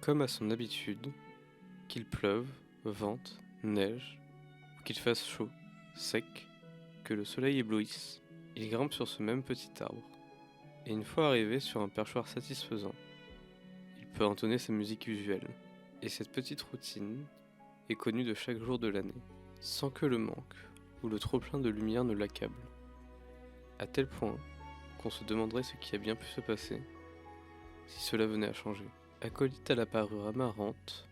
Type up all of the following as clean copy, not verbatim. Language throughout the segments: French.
Comme à son habitude, qu'il pleuve, vente, neige, ou qu'il fasse chaud, sec, que le soleil éblouisse, il grimpe sur ce même petit arbre. Et une fois arrivé sur un perchoir satisfaisant, il peut entonner sa musique usuelle. Et cette petite routine est connue de chaque jour de l'année, sans que le manque ou le trop-plein de lumière ne l'accable. À tel point qu'on se demanderait ce qui a bien pu se passer si cela venait à changer. Acolyte à la parure amarante,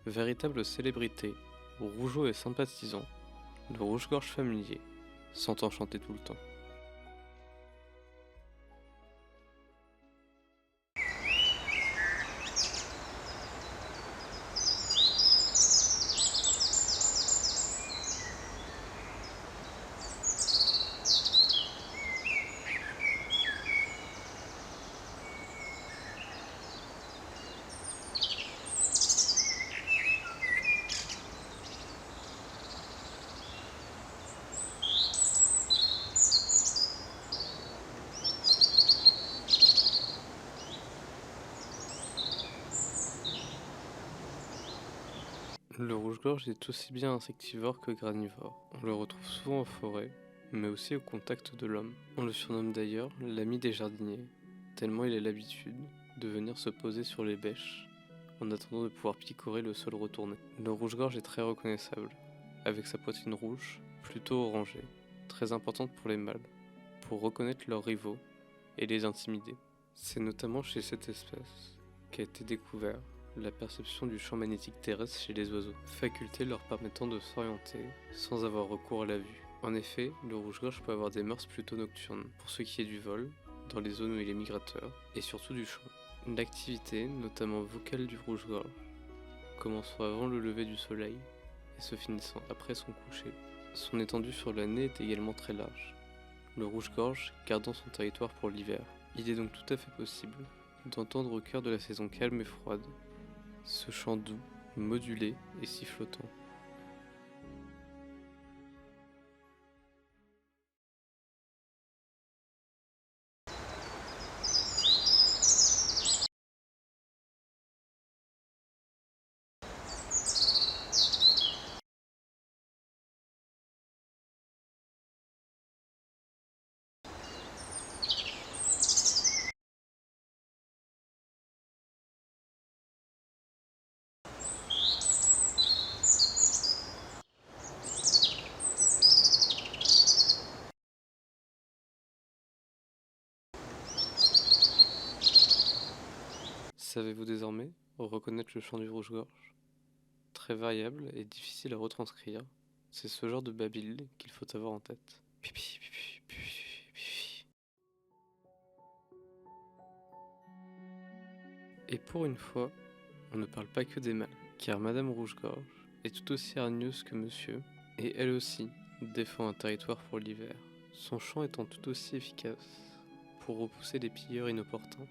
véritable célébrité, rougeot et sympathisant, le rouge-gorge familier s'entend chanter tout le temps. Le rouge-gorge est aussi bien insectivore que granivore. On le retrouve souvent en forêt, mais aussi au contact de l'homme. On le surnomme d'ailleurs l'ami des jardiniers, tellement il a l'habitude de venir se poser sur les bêches en attendant de pouvoir picorer le sol retourné. Le rouge-gorge est très reconnaissable, avec sa poitrine rouge, plutôt orangée, très importante pour les mâles, pour reconnaître leurs rivaux et les intimider. C'est notamment chez cette espèce qu'a été découvert la perception du champ magnétique terrestre chez les oiseaux, faculté leur permettant de s'orienter sans avoir recours à la vue. En effet, le rouge-gorge peut avoir des mœurs plutôt nocturnes, pour ce qui est du vol, dans les zones où il est migrateur, et surtout du chant. L'activité, notamment vocale du rouge-gorge, commençant avant le lever du soleil et se finissant après son coucher. Son étendue sur l'année est également très large, le rouge-gorge gardant son territoire pour l'hiver. Il est donc tout à fait possible d'entendre au cœur de la saison calme et froide ce chant doux, modulé et sifflotant. Savez-vous désormais reconnaître le chant du rouge-gorge? Très variable et difficile à retranscrire, c'est ce genre de babil qu'il faut avoir en tête. Pipi, pipi, pipi, pipi. Et pour une fois, on ne parle pas que des mâles, car Madame Rouge-Gorge est tout aussi hargneuse que Monsieur, et elle aussi défend un territoire pour l'hiver, son chant étant tout aussi efficace pour repousser les pilleurs inopportuns.